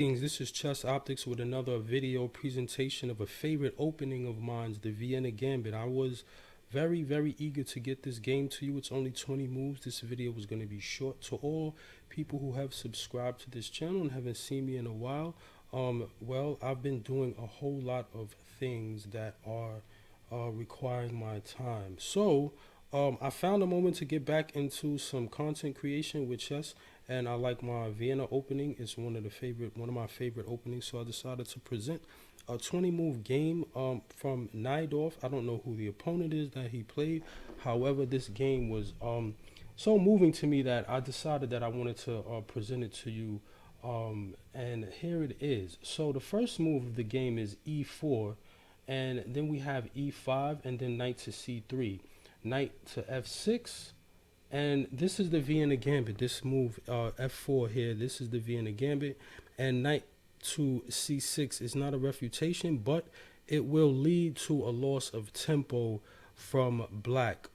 This is Chess Optics with another video presentation of a favorite opening of mine, the Vienna Gambit. I was very eager to get this game to you. It's only 20 moves. This video was going to be short. To all people who have subscribed to this channel and haven't seen me in a while, well, I've been doing a whole lot of things that are requiring my time. So I found a moment to get back into some content creation with chess, and I like my Vienna opening. It's one of my favorite openings. So I decided to present a 20 move game from Najdorf. I don't know who the opponent is that he played. However, this game was so moving to me that I decided that I wanted to present it to you. And here it is. So the first move of the game is e4, and then we have e5, and then knight to c3, knight to f6. And this is the Vienna Gambit. This move, f4 here, this is the Vienna Gambit. And knight to c6 is not a refutation, but it will lead to a loss of tempo from black.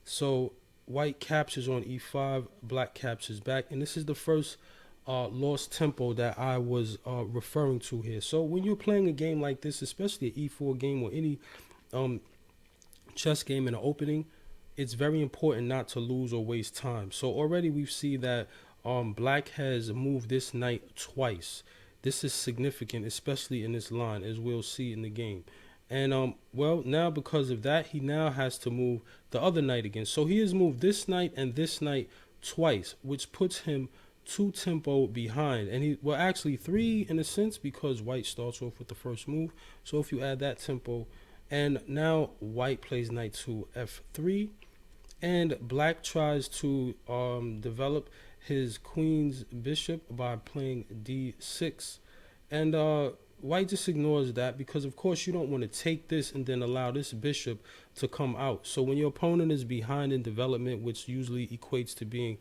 So white captures on e5, black captures back. And this is the first lost tempo that I was referring to here. So when you're playing a game like this, especially an e4 game or any chess game in an opening, it's very important not to lose or waste time. So already we see that black has moved this knight twice. This is significant, especially in this line, as we'll see in the game. And well, now because of that, he now has to move the other knight again. So he has moved this knight and this knight twice, which puts him 2 tempo behind. And he, well, actually 3 in a sense, because white starts off with the first move. So if you add that tempo, and now white plays knight to f3, and black tries to develop his queen's bishop by playing d6, and white just ignores that, because of course you don't want to take this and then allow this bishop to come out. So when your opponent is behind in development, which usually equates to being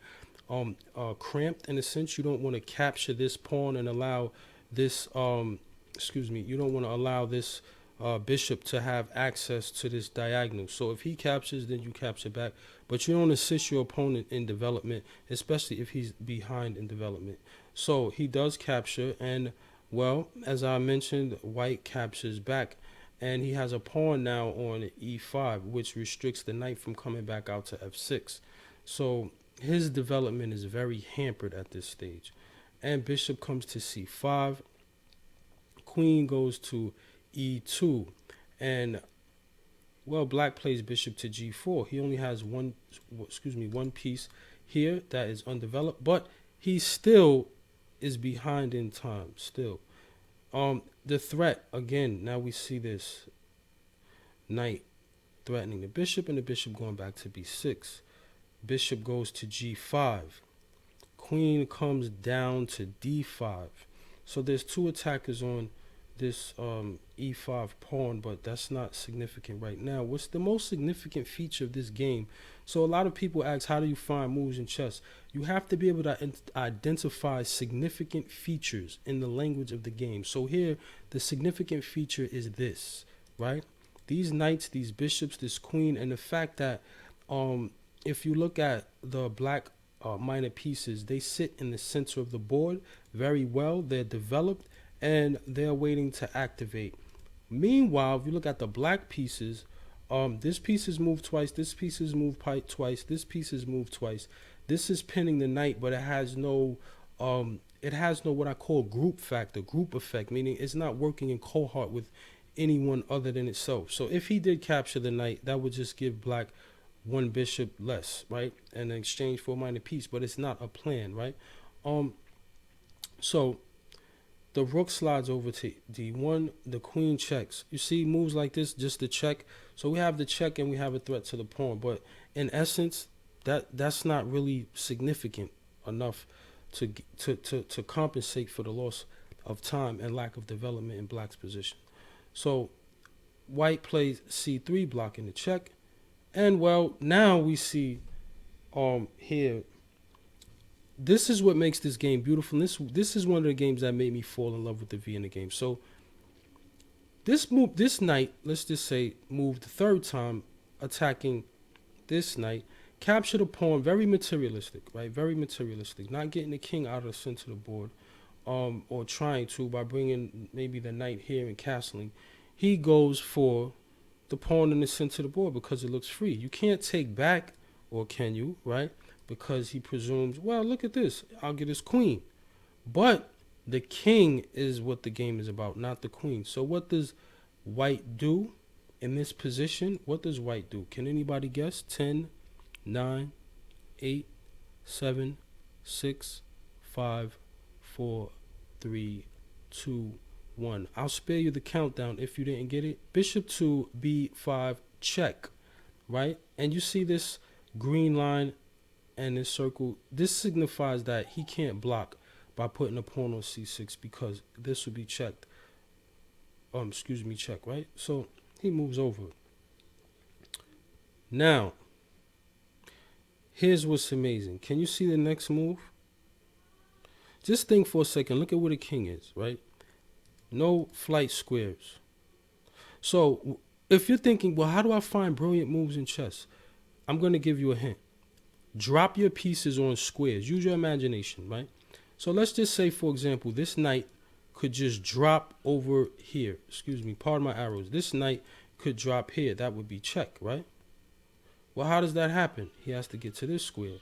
cramped in a sense, you don't want to capture this pawn and allow this you don't want to allow this bishop to have access to this diagonal. So if he captures, then you capture back, but you don't assist your opponent in development, especially if he's behind in development. So he does capture, and well, as I mentioned, white captures back, and he has a pawn now on e5, which restricts the knight from coming back out to f6. So his development is very hampered at this stage. And bishop comes to c5, queen goes to e2, and well, black plays bishop to g4. He only has one piece here that is undeveloped, but he still is behind in time still. The threat again, now we see this knight threatening the bishop, and the bishop going back to b6. Bishop goes to g5, queen comes down to d5. So there's 2 attackers on this e5 pawn, but that's not significant right now. What's the most significant feature of this game? So a lot of people ask, how do you find moves in chess? You have to be able to identify significant features in the language of the game. So here, the significant feature is this, right? These knights, these bishops, this queen, and the fact that if you look at the black minor pieces, they sit in the center of the board very well. They're developed, and they're waiting to activate. Meanwhile, if you look at the black pieces, this piece is moved twice, this piece is moved twice, this piece is moved twice. This is pinning the knight, but it has no what I call group factor, group effect, meaning it's not working in cohort with anyone other than itself. So if he did capture the knight, that would just give black 1 bishop less, right, in exchange for a minor piece, but it's not a plan, right? So the rook slides over to d1, the queen checks. You see moves like this, just the check. So we have the check and we have a threat to the pawn, but in essence, that's not really significant enough to compensate for the loss of time and lack of development in black's position. So white plays c3, blocking the check. And well, now we see here, this is what makes this game beautiful. This is one of the games that made me fall in love with the Vienna game. So this knight, let's just say, moved the 3rd time, attacking this knight, captured a pawn, very materialistic, right? Very materialistic, not getting the king out of the center of the board. or trying to, by bringing maybe the knight here and castling, he goes for the pawn in the center of the board because it looks free. You can't take back, or can you, right? Because he presumes, well, look at this, I'll get his queen. But the king is what the game is about, not the queen. So what does white do in this position? What does white do? Can anybody guess? 10, 9, 8, 7, 6, 5, 4, 3, 2, 1. I'll spare you the countdown if you didn't get it. Bishop to b5, check, right? And you see this green line and this circle. This signifies that he can't block by putting a pawn on c6 because this will be checked. Check, right? So he moves over. Now, here's what's amazing. Can you see the next move? Just think for a second. Look at where the king is, right? No flight squares. So if you're thinking, well, how do I find brilliant moves in chess? I'm going to give you a hint. Drop your pieces on squares. Use your imagination, right? So let's just say, for example, this knight could just drop over here. Pardon my arrows. This knight could drop here. That would be check, right? Well, how does that happen? He has to get to this square.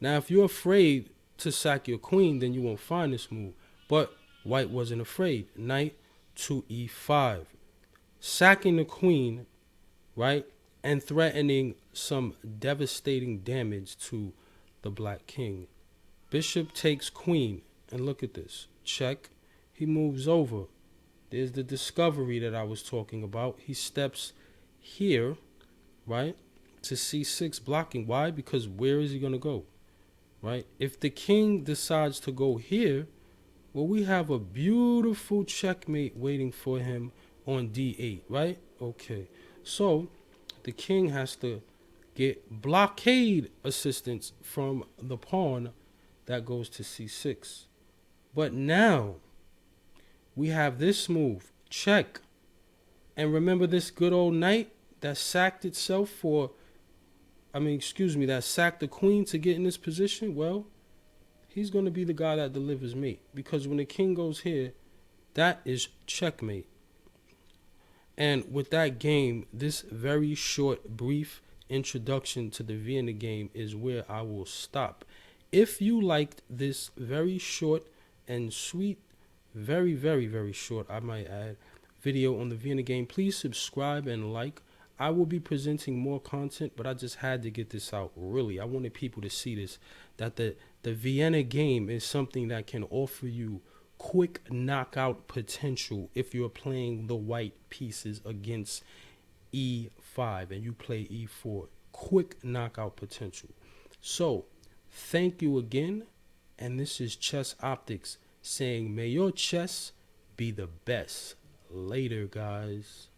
Now, if you're afraid to sack your queen, then you won't find this move. But white wasn't afraid. Knight to e5. Sacking the queen, right? And threatening some devastating damage to the black king. Bishop takes queen. And look at this. Check. He moves over. There's the discovery that I was talking about. He steps here, right? To c6 blocking. Why? Because where is he going to go? Right? If the king decides to go here, well, we have a beautiful checkmate waiting for him on d8, right? Okay. So the king has to get blockade assistance from the pawn that goes to c6. But now we have this move, check. And remember this good old knight that sacked itself for, that sacked the queen to get in this position? Well, he's going to be the guy that delivers mate. Because when the king goes here, that is checkmate. And with that game, this very short, brief introduction to the Vienna game is where I will stop. If you liked this very short and sweet, very, very, very short, I might add, video on the Vienna game, please subscribe and like. I will be presenting more content, but I just had to get this out. Really, I wanted people to see this, that the Vienna game is something that can offer you quick knockout potential if you're playing the white pieces against e5 and you play e4. Quick knockout potential. So, thank you again, and this is Chess Optics saying, may your chess be the best. Later, guys.